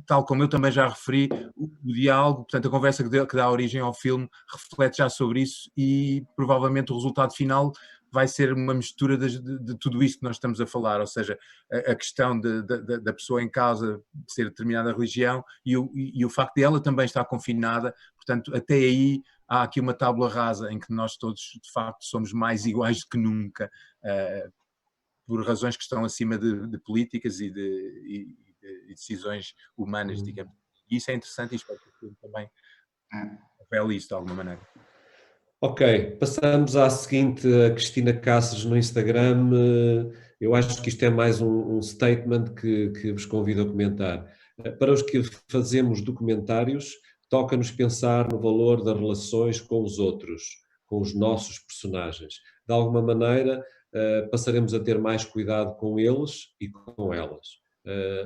tal como eu também já referi, o diálogo, portanto a conversa que dá origem ao filme reflete já sobre isso e provavelmente o resultado final vai ser uma mistura de tudo isto que nós estamos a falar, ou seja, a questão da pessoa em causa de ser determinada religião e o facto de ela também estar confinada, portanto até aí há aqui uma tábula rasa em que nós todos de facto somos mais iguais do que nunca, por razões que estão acima de políticas e de decisões humanas, digamos. E isso é interessante e espero que o filme também revele isso de alguma maneira. Ok, passamos à seguinte, a Cristina Cáceres no Instagram. Eu acho que isto é mais um statement que vos convido a comentar. Para os que fazemos documentários, toca-nos pensar no valor das relações com os outros, com os nossos personagens. De alguma maneira, passaremos a ter mais cuidado com eles e com elas.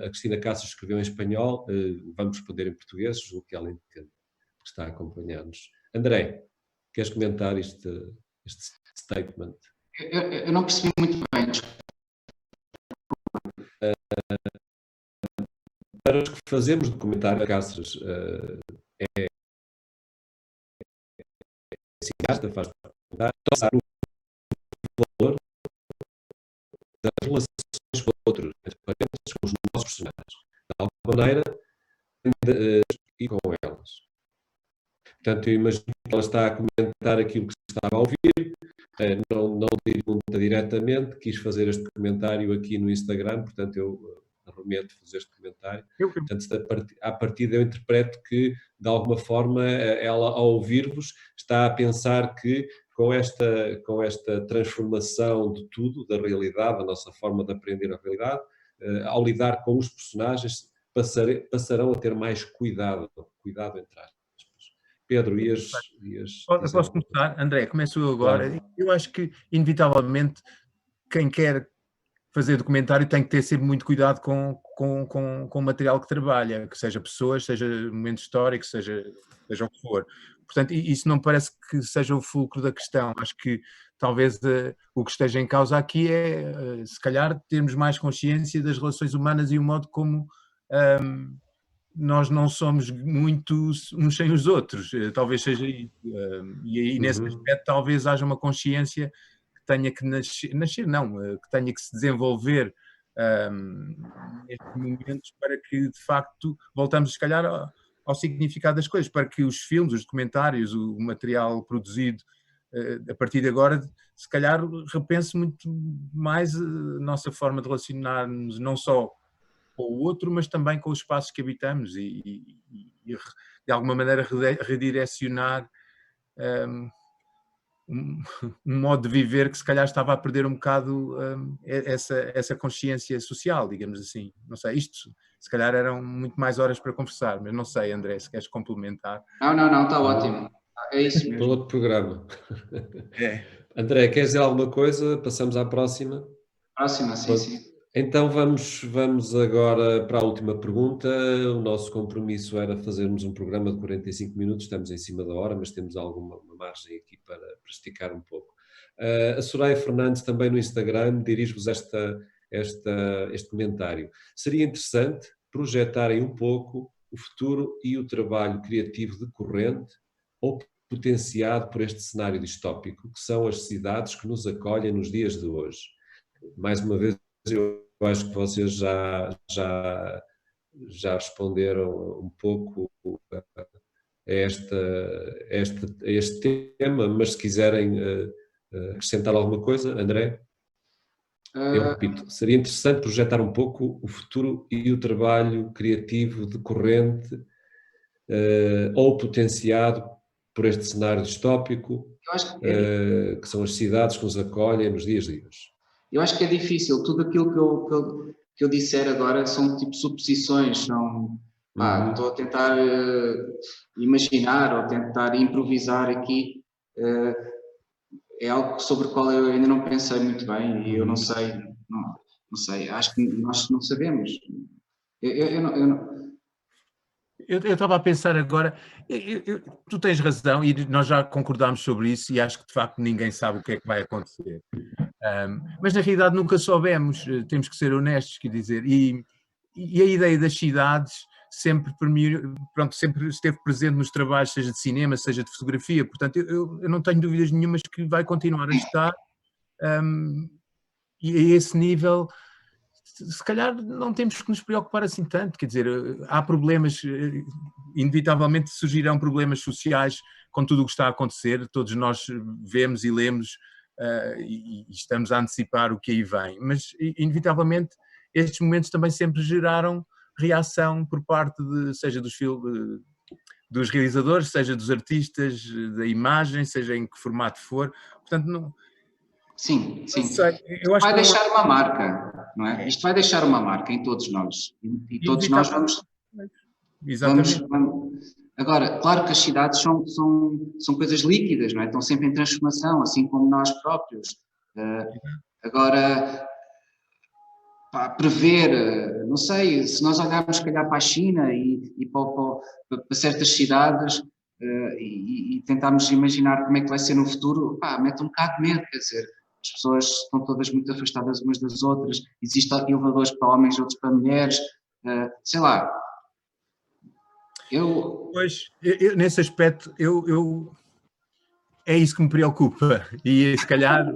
A Cristina Cáceres escreveu em espanhol, vamos responder em português, julgo que ela entende, que está a acompanhar-nos. André, queres comentar este statement? Eu não percebi muito bem. Para os que fazemos documentário, Cáceres é cineasta, faz documentário, o valor das relações com outros, com os nossos personagens. De alguma maneira, e com elas. Portanto, eu imagino que ela está a comentar aquilo que se estava a ouvir, não pergunta diretamente, quis fazer este comentário aqui no Instagram, portanto eu remeto a fazer este comentário. Portanto, à partida eu interpreto que, de alguma forma, ela ao ouvir-vos está a pensar que com esta transformação de tudo, da realidade, da nossa forma de aprender a realidade, ao lidar com os personagens, passarão a ter mais cuidado entre aspas. Pedro, ias eu posso começar? André, começo eu agora. Claro. Eu acho que, inevitavelmente, quem quer fazer documentário tem que ter sempre muito cuidado com o material que trabalha, que seja pessoas, seja momento histórico, seja o que for. Portanto, isso não parece que seja o fulcro da questão. Acho que talvez o que esteja em causa aqui é, se calhar, termos mais consciência das relações humanas e o modo como nós não somos muito uns sem os outros. Talvez seja isso. E aí, nesse aspecto, talvez haja uma consciência que tenha que nascer não, que tenha que se desenvolver nestes momentos para que, de facto, voltamos, se calhar, ao significado das coisas, para que os filmes, os documentários, o material produzido a partir de agora, se calhar repense muito mais a nossa forma de relacionar-nos, não só com o outro, mas também com os espaços que habitamos e de alguma maneira redirecionar um modo de viver que se calhar estava a perder um bocado essa consciência social, digamos assim. Não sei, isto se calhar eram muito mais horas para conversar, mas não sei, André, se queres complementar. Não, está ótimo. É isso Para mesmo. outro programa. É. André, queres dizer alguma coisa? Passamos à próxima. Próxima, sim. Então vamos agora para a última pergunta. O nosso compromisso era fazermos um programa de 45 minutos, estamos em cima da hora, mas temos alguma margem aqui para esticar um pouco. A Soraya Fernandes também no Instagram dirige-vos este comentário. Seria interessante projetarem um pouco o futuro e o trabalho criativo decorrente ou potenciado por este cenário distópico, que são as cidades que nos acolhem nos dias de hoje. Mais uma vez, eu acho que vocês já responderam um pouco a este tema, mas se quiserem acrescentar alguma coisa, André? Eu repito, seria interessante projetar um pouco o futuro e o trabalho criativo decorrente ou potenciado por este cenário distópico, eu acho que são as cidades que nos acolhem nos dias de hoje. Eu acho que é difícil. Tudo aquilo que eu disser agora são tipo suposições, estou a tentar imaginar ou tentar improvisar aqui. É algo sobre o qual eu ainda não pensei muito bem e eu não sei, acho que nós não sabemos. Eu estava a pensar agora, tu tens razão e nós já concordámos sobre isso e acho que de facto ninguém sabe o que é que vai acontecer. Mas na realidade nunca soubemos, temos que ser honestos, quer dizer, e a ideia das cidades sempre esteve presente nos trabalhos, seja de cinema, seja de fotografia, portanto eu não tenho dúvidas nenhumas que vai continuar a estar, e a esse nível se calhar não temos que nos preocupar assim tanto, quer dizer, há problemas, inevitavelmente surgirão problemas sociais com tudo o que está a acontecer, todos nós vemos e lemos e estamos a antecipar o que aí vem, mas inevitavelmente estes momentos também sempre geraram reação por parte seja dos realizadores, seja dos artistas, da imagem, seja em que formato for, portanto não... Sim. Eu acho vai que deixar uma marca, não é? Isto vai deixar uma marca em todos nós. E todos nós vamos... Exatamente. Agora, claro que as cidades são coisas líquidas, não é? Estão sempre em transformação, assim como nós próprios. Agora, prever, não sei, se nós olharmos, se calhar, para a China e para certas cidades e tentarmos imaginar como é que vai ser no futuro, mete um bocado de medo, quer dizer, as pessoas estão todas muito afastadas umas das outras, existem elevadores para homens e outros para mulheres, sei lá. Pois, nesse aspecto, é isso que me preocupa e se calhar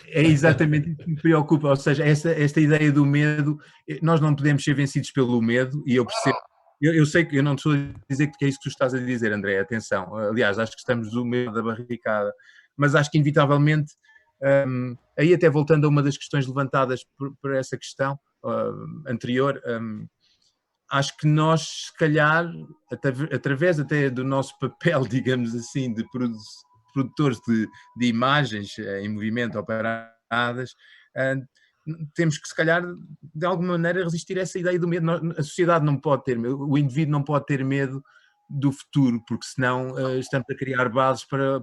é exatamente isso que me preocupa, ou seja, esta ideia do medo, nós não podemos ser vencidos pelo medo e eu percebo, eu sei que eu não estou a dizer que é isso que tu estás a dizer, André, atenção, aliás, acho que estamos do medo da barricada, mas acho que inevitavelmente, aí até voltando a uma das questões levantadas por essa questão anterior, acho que nós, se calhar, através até do nosso papel, digamos assim, de produtores de imagens em movimento ou paradas, temos que, se calhar, de alguma maneira resistir a essa ideia do medo. A sociedade não pode ter medo, o indivíduo não pode ter medo do futuro, porque senão estamos a criar bases para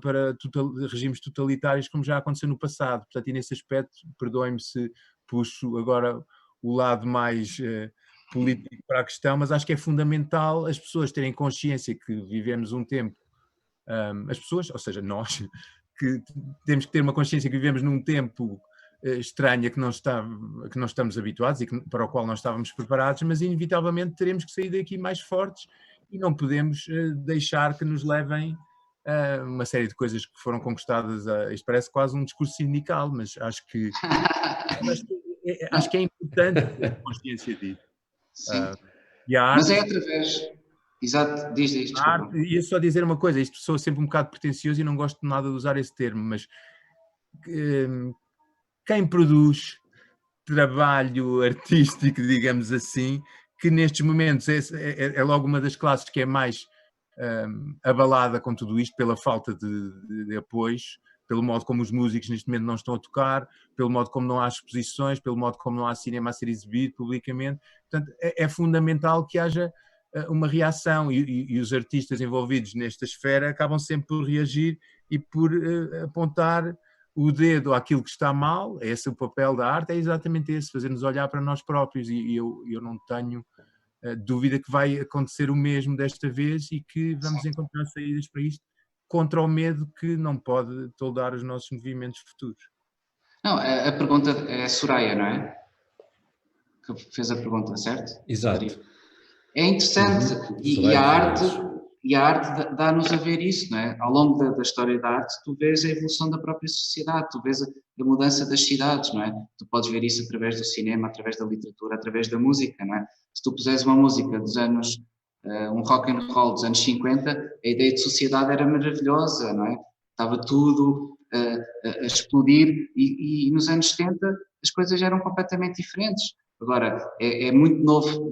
regimes totalitários, como já aconteceu no passado. Portanto, e nesse aspecto, perdoem-me se puxo agora o lado mais político para a questão, mas acho que é fundamental as pessoas terem consciência que vivemos um tempo as pessoas, ou seja, nós, que temos que ter uma consciência que vivemos num tempo estranho que não estamos habituados e para o qual não estávamos preparados, mas inevitavelmente teremos que sair daqui mais fortes e não podemos deixar que nos levem a uma série de coisas que foram conquistadas. Isto parece quase um discurso sindical, mas acho que é importante ter consciência disso. Sim. E a arte, mas é através... Exato, diz, desculpa. Ia só dizer uma coisa, isto sou sempre um bocado pretencioso e não gosto nada de usar esse termo, mas quem produz trabalho artístico, digamos assim, que nestes momentos é logo uma das classes que é mais abalada com tudo isto, pela falta de apoios, pelo modo como os músicos neste momento não estão a tocar, pelo modo como não há exposições, pelo modo como não há cinema a ser exibido publicamente. Portanto, é fundamental que haja uma reação e os artistas envolvidos nesta esfera acabam sempre por reagir e por apontar o dedo àquilo que está mal. Esse é o papel da arte, é exatamente esse, fazer-nos olhar para nós próprios, e eu não tenho dúvida que vai acontecer o mesmo desta vez e que vamos encontrar saídas para isto, contra o medo que não pode toldar os nossos movimentos futuros. Não, a pergunta é a Soraya, não é? Que fez a pergunta, certo? Exato. É interessante, e a arte dá-nos a ver isso, não é? Ao longo da história da arte, tu vês a evolução da própria sociedade, tu vês a mudança das cidades, não é? Tu podes ver isso através do cinema, através da literatura, através da música, não é? Se tu puseres uma música dos anos, um rock and roll dos anos 50, a ideia de sociedade era maravilhosa, não é? Estava tudo a explodir, e nos anos 70 as coisas eram completamente diferentes. Agora, é muito novo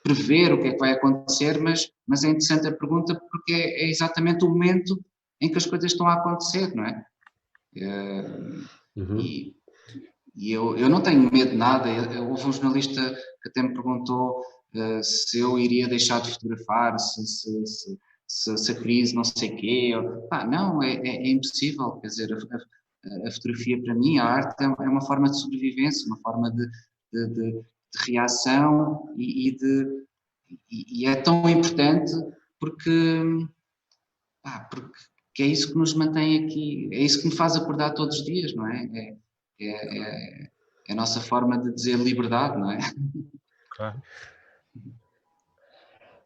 prever o que é que vai acontecer, mas é interessante a pergunta, porque é exatamente o momento em que as coisas estão a acontecer, não é? E eu não tenho medo de nada. Houve um jornalista que até me perguntou se eu iria deixar de fotografar, se a crise não sei quê. Não, é impossível. Quer dizer, a fotografia para mim, a arte é uma forma de sobrevivência, uma forma de reação, e é tão importante porque é isso que nos mantém aqui, é isso que me faz acordar todos os dias, não é? É a nossa forma de dizer liberdade, não é? Claro.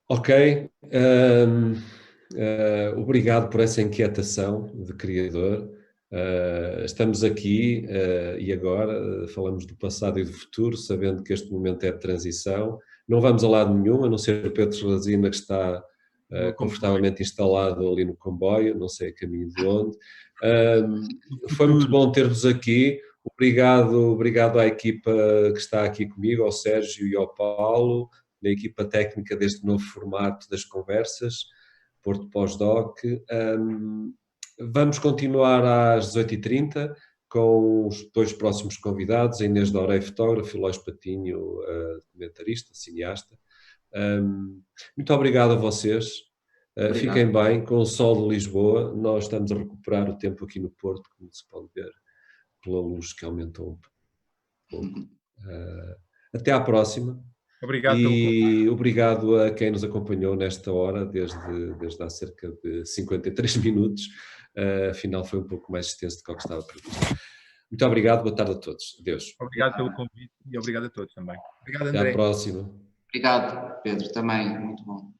Ok, obrigado por essa inquietação de criador. Estamos aqui e agora falamos do passado e do futuro, sabendo que este momento é de transição. Não vamos a lado nenhum, a não ser o Pedro Lazina, que está confortavelmente instalado ali no comboio, não sei a caminho de onde. Foi muito bom ter-vos aqui. Obrigado à equipa que está aqui comigo, ao Sérgio e ao Paulo, na equipa técnica deste novo formato das conversas, Porto Pós-Doc. Vamos continuar às 18h30 com os dois próximos convidados, a Inês Dorei, fotógrafo, e Lóis Patinho, documentarista, cineasta. Muito obrigado a vocês. Fiquem bem com o sol de Lisboa. Nós estamos a recuperar o tempo aqui no Porto, como se pode ver pela luz que aumentou um pouco. Até à próxima. Obrigado e obrigado a quem nos acompanhou nesta hora, desde há cerca de 53 minutos. Afinal foi um pouco mais extenso do que estava previsto. Muito obrigado, boa tarde a todos. Adeus. Obrigado pelo convite e obrigado a todos também. Obrigado, André. Até à próxima. Obrigado, Pedro, também, muito bom.